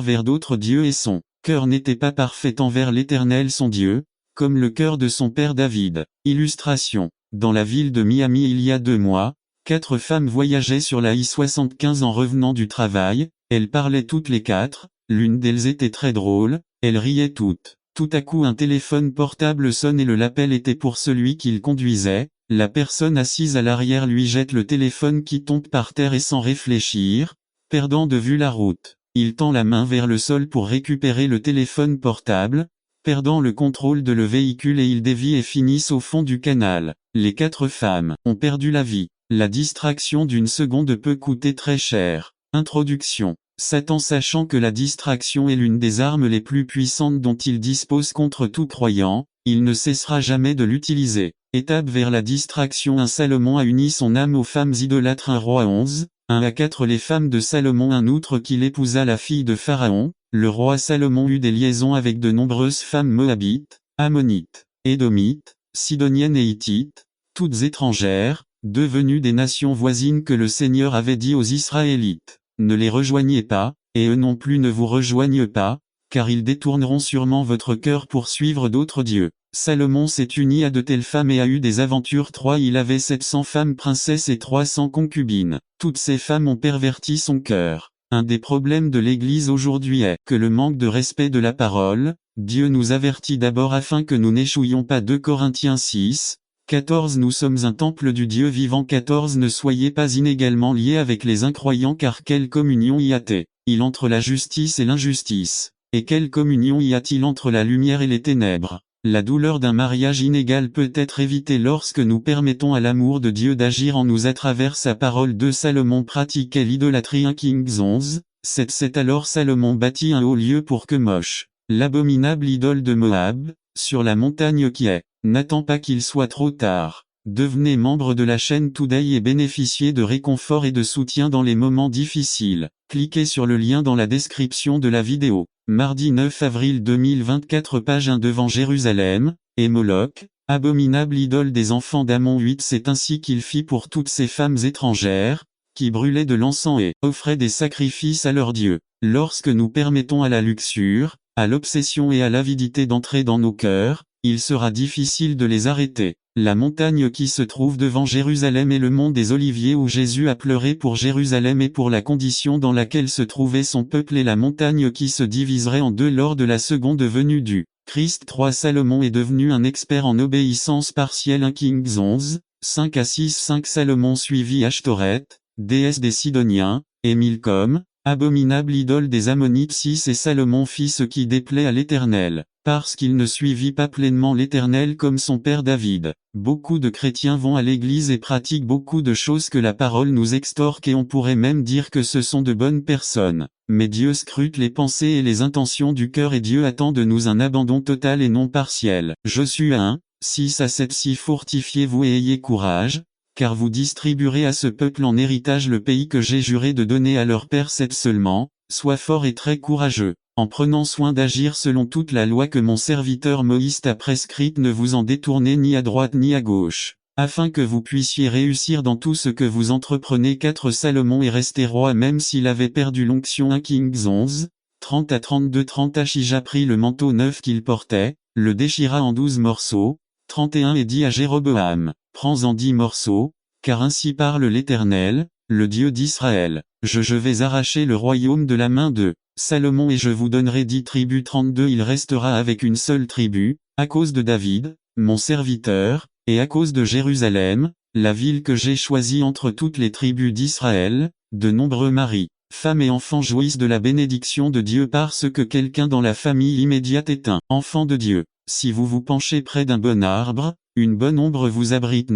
vers d'autres dieux et son cœur n'était pas parfait envers l'Éternel son Dieu, comme le cœur de son père David. Illustration. Dans la ville de Miami il y a 2 mois, 4 femmes voyageaient sur la I-75 en revenant du travail. Elles parlaient toutes les 4, l'une d'elles était très drôle, elles riaient toutes. Tout à coup un téléphone portable sonne et l'appel était pour celui qu'il conduisait. La personne assise à l'arrière lui jette le téléphone qui tombe par terre et sans réfléchir, perdant de vue la route, il tend la main vers le sol pour récupérer le téléphone portable, perdant le contrôle de le véhicule et il dévie et finissent au fond du canal. Les 4 femmes ont perdu la vie. La distraction d'une seconde peut coûter très cher. Introduction. Satan, sachant que la distraction est l'une des armes les plus puissantes dont il dispose contre tout croyant, il ne cessera jamais de l'utiliser. Étape vers la distraction. 1 Salomon a uni son âme aux femmes idolâtres. 1 Roi 11:1-4. Les femmes de Salomon. Un outre qu'il épousa la fille de Pharaon, le roi Salomon eut des liaisons avec de nombreuses femmes moabites, ammonites, édomites, sidoniennes et hittites, toutes étrangères, devenues des nations voisines que le Seigneur avait dit aux Israélites, « Ne les rejoignez pas, et eux non plus ne vous rejoignent pas, car ils détourneront sûrement votre cœur pour suivre d'autres dieux. » Salomon s'est uni à de telles femmes et a eu des aventures. 3 Il avait 700 femmes princesses et 300 concubines. Toutes ces femmes ont perverti son cœur. Un des problèmes de l'Église aujourd'hui est que le manque de respect de la parole. Dieu nous avertit d'abord afin que nous n'échouions pas. 2 Corinthiens 6:14. Nous sommes un temple du Dieu vivant. 14 Ne soyez pas inégalement liés avec les incroyants, car quelle communion y a-t-il entre la justice et l'injustice? Et quelle communion y a-t-il entre la lumière et les ténèbres? La douleur d'un mariage inégal peut être évitée lorsque nous permettons à l'amour de Dieu d'agir en nous à travers sa parole. 2 Salomon pratiquait l'idolâtrie. 1 Kings 11:7. Alors Salomon bâtit un haut lieu pour Kemosh, l'abominable idole de Moab, sur la montagne qui est. N'attends pas qu'il soit trop tard. Devenez membre de la chaîne Today et bénéficiez de réconfort et de soutien dans les moments difficiles. Cliquez sur le lien dans la description de la vidéo. Mardi 9 avril 2024. Page 1 Devant Jérusalem, et Moloch, abominable idole des enfants d'Ammon. 8 C'est ainsi qu'il fit pour toutes ces femmes étrangères, qui brûlaient de l'encens et offraient des sacrifices à leurs dieux. Lorsque nous permettons à la luxure, à l'obsession et à l'avidité d'entrer dans nos cœurs, il sera difficile de les arrêter. La montagne qui se trouve devant Jérusalem est le mont des Oliviers où Jésus a pleuré pour Jérusalem et pour la condition dans laquelle se trouvait son peuple et la montagne qui se diviserait en deux lors de la seconde venue du Christ. 3 Salomon est devenu un expert en obéissance partielle. 1 Kings 11, 5-6. 5 Salomon suivit Ashtoreth, déesse des Sidoniens, et Milcom, abominable idole des Ammonites. 6 Et Salomon fit ce qui déplaît à l'Éternel, parce qu'il ne suivit pas pleinement l'Éternel comme son père David. Beaucoup de chrétiens vont à l'église et pratiquent beaucoup de choses que la parole nous extorque et on pourrait même dire que ce sont de bonnes personnes. Mais Dieu scrute les pensées et les intentions du cœur et Dieu attend de nous un abandon total et non partiel. Josué 1, 6-7. Si fortifiez-vous et ayez courage, car vous distribuerez à ce peuple en héritage le pays que j'ai juré de donner à leur père. 7 Seulement, sois fort et très courageux, en prenant soin d'agir selon toute la loi que mon serviteur Moïse t'a prescrite. Ne vous en détournez ni à droite ni à gauche, afin que vous puissiez réussir dans tout ce que vous entreprenez. 4 Salomon est resté roi même s'il avait perdu l'onction. 1 Kings 11, 30-32. 30 Achija prit le manteau neuf qu'il portait, le déchira en 12 morceaux. 31 Et dit à Jéroboam, prends-en 10 morceaux, car ainsi parle l'Éternel, le Dieu d'Israël, je vais arracher le royaume de la main de Salomon et je vous donnerai 10 tribus. 32 Il restera avec une seule tribu, à cause de David, mon serviteur, et à cause de Jérusalem, la ville que j'ai choisie entre toutes les tribus d'Israël. De nombreux maris, femmes et enfants jouissent de la bénédiction de Dieu parce que quelqu'un dans la famille immédiate est un enfant de Dieu. Si vous vous penchez près d'un bon arbre, une bonne ombre vous abrite.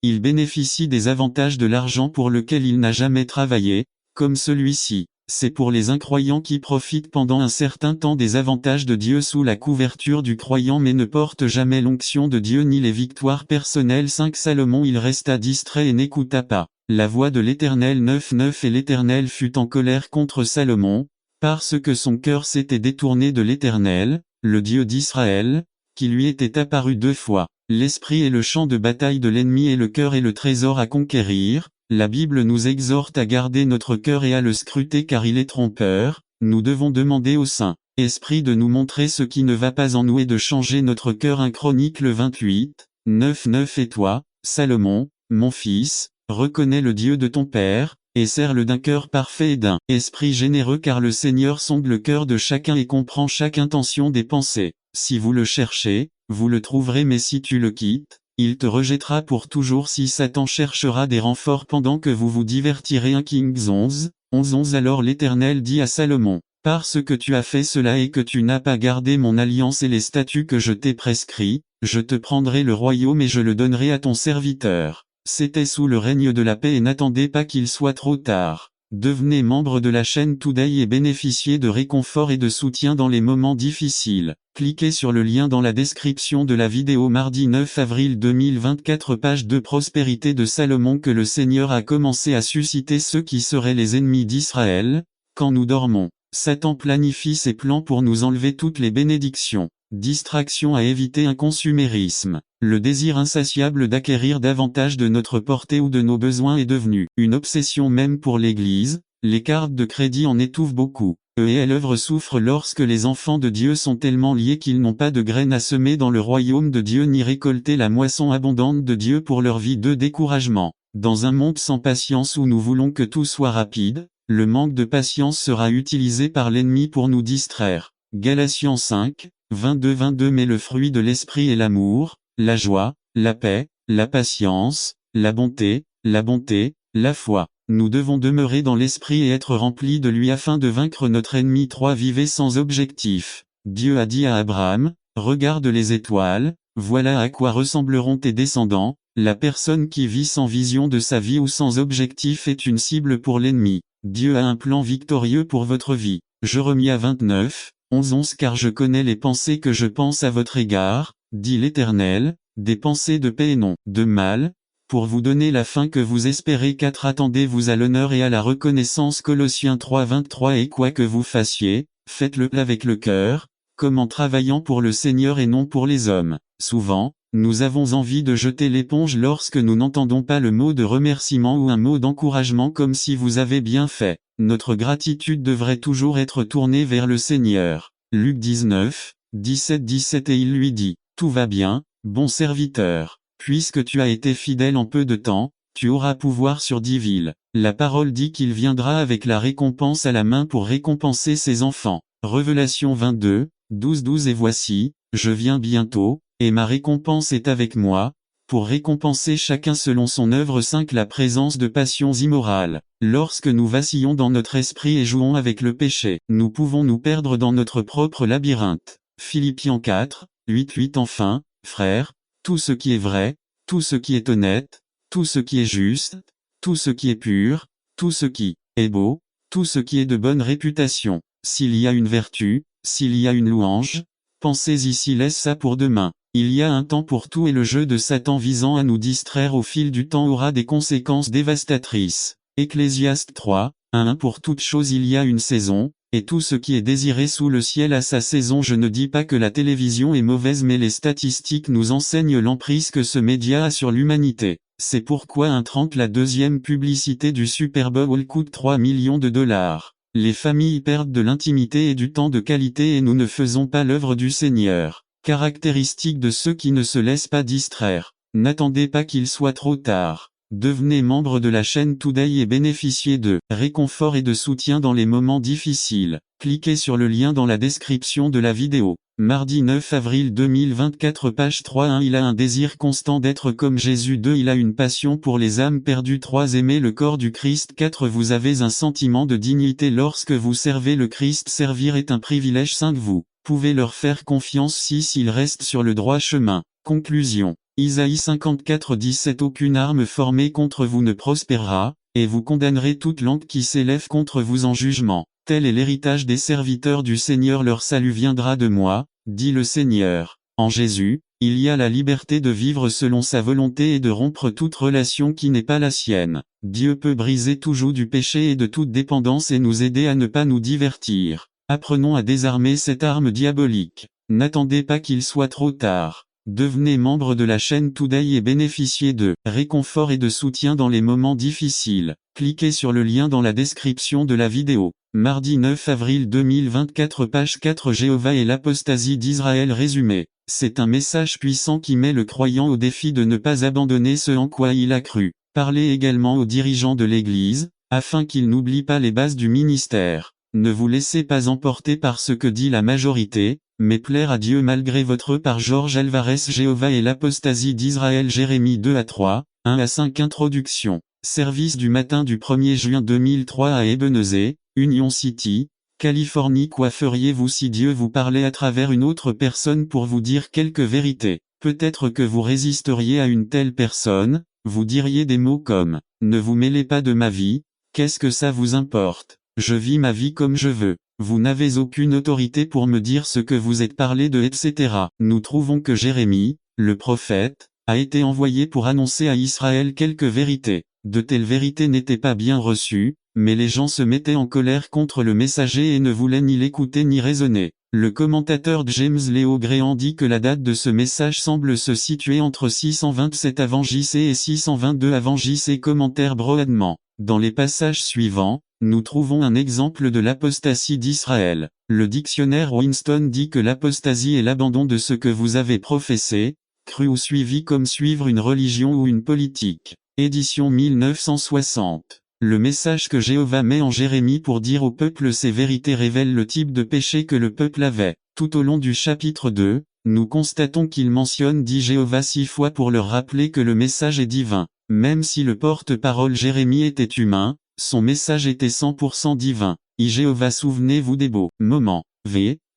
Il bénéficie des avantages de l'argent pour lequel il n'a jamais travaillé, comme celui-ci. C'est pour les incroyants qui profitent pendant un certain temps des avantages de Dieu sous la couverture du croyant mais ne portent jamais l'onction de Dieu ni les victoires personnelles. 5 Salomon il resta distrait et n'écouta pas la voix de l'Éternel. 9 Et l'Éternel fut en colère contre Salomon, parce que son cœur s'était détourné de l'Éternel, le Dieu d'Israël, qui lui était apparu 2 fois. L'esprit est le champ de bataille de l'ennemi et le cœur est le trésor à conquérir. La Bible nous exhorte à garder notre cœur et à le scruter car il est trompeur. Nous devons demander au Saint-Esprit de nous montrer ce qui ne va pas en nous et de changer notre cœur. 1 Chronique 28, 9 Et toi, Salomon, mon fils, reconnais le Dieu de ton père, et sers-le d'un cœur parfait et d'un esprit généreux car le Seigneur sonde le cœur de chacun et comprend chaque intention des pensées. Si vous le cherchez, vous le trouverez mais si tu le quittes, il te rejettera pour toujours. Si Satan cherchera des renforts pendant que vous vous divertirez. 1 Kings 11, 11 Alors l'Éternel dit à Salomon, parce que tu as fait cela et que tu n'as pas gardé mon alliance et les statuts que je t'ai prescrits, je te prendrai le royaume et je le donnerai à ton serviteur. C'était sous le règne de la paix et n'attendez pas qu'il soit trop tard. Devenez membre de la chaîne Today et bénéficiez de réconfort et de soutien dans les moments difficiles. Cliquez sur le lien dans la description de la vidéo. Mardi 9 avril 2024 Page 2 Prospérité de Salomon. Que le Seigneur a commencé à susciter ceux qui seraient les ennemis d'Israël. Quand nous dormons, Satan planifie ses plans pour nous enlever toutes les bénédictions. Distraction à éviter. Un consumérisme. Le désir insatiable d'acquérir davantage de notre portée ou de nos besoins est devenu une obsession même pour l'Église. Les cartes de crédit en étouffent beaucoup. Et l'œuvre souffre lorsque les enfants de Dieu sont tellement liés qu'ils n'ont pas de graines à semer dans le royaume de Dieu ni récolter la moisson abondante de Dieu pour leur vie. De découragement. Dans un monde sans patience où nous voulons que tout soit rapide, le manque de patience sera utilisé par l'ennemi pour nous distraire. Galatiens 5, 22 Mais le fruit de l'esprit est l'amour, la joie, la paix, la patience, la bonté, la foi. Nous devons demeurer dans l'esprit et être remplis de lui afin de vaincre notre ennemi. 3 Vivez sans objectif. Dieu a dit à Abraham, regarde les étoiles, voilà à quoi ressembleront tes descendants. La personne qui vit sans vision de sa vie ou sans objectif est une cible pour l'ennemi. Dieu a un plan victorieux pour votre vie. Jérémie 29, 11 Car je connais les pensées que je pense à votre égard, dit l'Éternel, des pensées de paix et non de mal, pour vous donner la fin que vous espérez. 4 Attendez-vous à l'honneur et à la reconnaissance. Colossiens 3, 23 Et quoi que vous fassiez, faites-le avec le cœur, comme en travaillant pour le Seigneur et non pour les hommes. Souvent, nous avons envie de jeter l'éponge lorsque nous n'entendons pas le mot de remerciement ou un mot d'encouragement comme si vous avez bien fait. Notre gratitude devrait toujours être tournée vers le Seigneur. Luc 19, 17 Et il lui dit, Tout va bien, bon serviteur. Puisque tu as été fidèle en peu de temps, tu auras pouvoir sur 10 villes. La parole dit qu'il viendra avec la récompense à la main pour récompenser ses enfants. Révélation 22, 12 Et voici, je viens bientôt, et ma récompense est avec moi, pour récompenser chacun selon son œuvre. 5 La présence de passions immorales. Lorsque nous vacillons dans notre esprit et jouons avec le péché, nous pouvons nous perdre dans notre propre labyrinthe. Philippiens 4, 8 Enfin, frères, tout ce qui est vrai, tout ce qui est honnête, tout ce qui est juste, tout ce qui est pur, tout ce qui est beau, tout ce qui est de bonne réputation, s'il y a une vertu, s'il y a une louange, pensez ici, laisse ça pour demain. Il y a un temps pour tout et le jeu de Satan visant à nous distraire au fil du temps aura des conséquences dévastatrices. Ecclésiaste 3, 1 Pour toute chose il y a une saison, et tout ce qui est désiré sous le ciel a sa saison. Je ne dis pas que la télévision est mauvaise, mais les statistiques nous enseignent l'emprise que ce média a sur l'humanité. C'est pourquoi un 30 La deuxième publicité du Super Bowl coûte 3 millions de dollars. Les familles perdent de l'intimité et du temps de qualité et nous ne faisons pas l'œuvre du Seigneur. Caractéristique de ceux qui ne se laissent pas distraire. N'attendez pas qu'il soit trop tard. Devenez membre de la chaîne Today et bénéficiez de réconfort et de soutien dans les moments difficiles. Cliquez sur le lien dans la description de la vidéo. Mardi 9 avril 2024 page 3 Il a un désir constant d'être comme Jésus. 2 Il a une passion pour les âmes perdues. 3 Aimer le corps du Christ. 4 Vous avez un sentiment de dignité lorsque vous servez le Christ. Servir est un privilège. 5 Vous pouvez leur faire confiance. 6 Ils restent sur le droit chemin. Conclusion. Isaïe 54:17 Aucune arme formée contre vous ne prospérera, et vous condamnerez toute langue qui s'élève contre vous en jugement. Tel est l'héritage des serviteurs du Seigneur, leur salut viendra de moi, dit le Seigneur. En Jésus, il y a la liberté de vivre selon sa volonté et de rompre toute relation qui n'est pas la sienne. Dieu peut briser tout joug du péché et de toute dépendance et nous aider à ne pas nous divertir. Apprenons à désarmer cette arme diabolique. N'attendez pas qu'il soit trop tard. Devenez membre de la chaîne Today et bénéficiez de réconfort et de soutien dans les moments difficiles. Cliquez sur le lien dans la description de la vidéo. Mardi 9 avril 2024 page 4 Jéhovah et l'apostasie d'Israël résumé. C'est un message puissant qui met le croyant au défi de ne pas abandonner ce en quoi il a cru. Parlez également aux dirigeants de l'Église, afin qu'ils n'oublient pas les bases du ministère. Ne vous laissez pas emporter par ce que dit la majorité, mais plaire à Dieu malgré votre par Georges Alvarez. Jéhovah et l'apostasie d'Israël. Jérémie 2-3, 1-5 Introduction. Service du matin du 1er juin 2003 à Ebenezer, Union City, Californie. Quoi feriez-vous si Dieu vous parlait à travers une autre personne pour vous dire quelques vérités? Peut-être que vous résisteriez à une telle personne, vous diriez des mots comme « Ne vous mêlez pas de ma vie, qu'est-ce que ça vous importe? Je vis ma vie comme je veux. Vous n'avez aucune autorité pour me dire ce que vous êtes parlé de etc. » Nous trouvons que Jérémie, le prophète, a été envoyé pour annoncer à Israël quelques vérités. De telles vérités n'étaient pas bien reçues, mais les gens se mettaient en colère contre le messager et ne voulaient ni l'écouter ni raisonner. Le commentateur James Leo Grehan dit que la date de ce message semble se situer entre 627 avant JC et 622 avant JC. Commentaire Broadman. Dans les passages suivants, nous trouvons un exemple de l'apostasie d'Israël. Le dictionnaire Winston dit que l'apostasie est l'abandon de ce que vous avez professé, cru ou suivi, comme suivre une religion ou une politique. Édition 1960. Le message que Jéhovah met en Jérémie pour dire au peuple ces vérités révèle le type de péché que le peuple avait. Tout au long du chapitre 2, nous constatons qu'il mentionne dit Jéhovah 6 fois pour leur rappeler que le message est divin. Même si le porte-parole Jérémie était humain, son message était 100% divin. Jéhovah, souvenez-vous des beaux moments.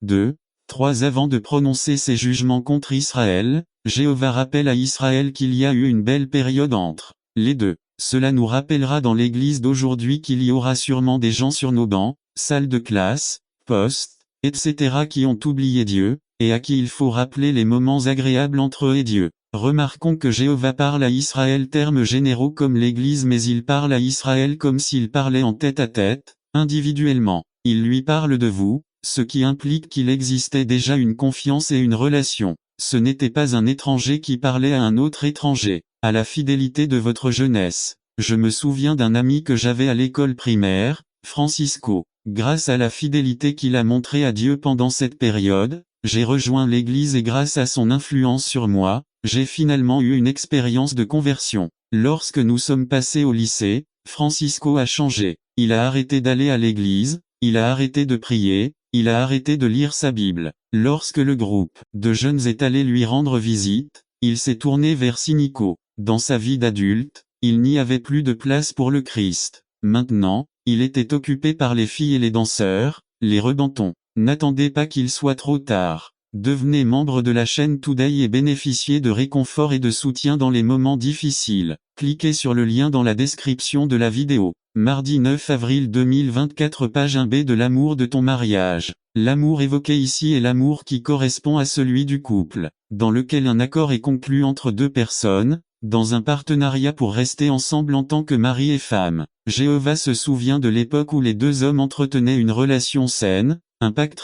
2, 3 Avant de prononcer ses jugements contre Israël, Jéhovah rappelle à Israël qu'il y a eu une belle période entre les deux. Cela nous rappellera dans l'église d'aujourd'hui qu'il y aura sûrement des gens sur nos bancs, salles de classe, postes, etc. qui ont oublié Dieu, et à qui il faut rappeler les moments agréables entre eux et Dieu. Remarquons que Jéhovah parle à Israël termes généraux comme l'église, mais il parle à Israël comme s'il parlait en tête à tête, individuellement. Il lui parle de vous, ce qui implique qu'il existait déjà une confiance et une relation. Ce n'était pas un étranger qui parlait à un autre étranger. À la fidélité de votre jeunesse. Je me souviens d'un ami que j'avais à l'école primaire, Francisco. Grâce à la fidélité qu'il a montrée à Dieu pendant cette période, j'ai rejoint l'église et grâce à son influence sur moi, j'ai finalement eu une expérience de conversion. Lorsque nous sommes passés au lycée, Francisco a changé. Il a arrêté d'aller à l'église, il a arrêté de prier, il a arrêté de lire sa Bible. Lorsque le groupe de jeunes est allé lui rendre visite, il s'est tourné vers Sinico. Dans sa vie d'adulte, il n'y avait plus de place pour le Christ. Maintenant, il était occupé par les filles et les danseurs, les rebentons. N'attendez pas qu'il soit trop tard. Devenez membre de la chaîne Today et bénéficiez de réconfort et de soutien dans les moments difficiles. Cliquez sur le lien dans la description de la vidéo. Mardi 9 avril 2024 page 1b de l'amour de ton mariage. L'amour évoqué ici est l'amour qui correspond à celui du couple, dans lequel un accord est conclu entre deux personnes, dans un partenariat pour rester ensemble en tant que mari et femme. Jéhovah se souvient de l'époque où les deux hommes entretenaient une relation saine, un pacte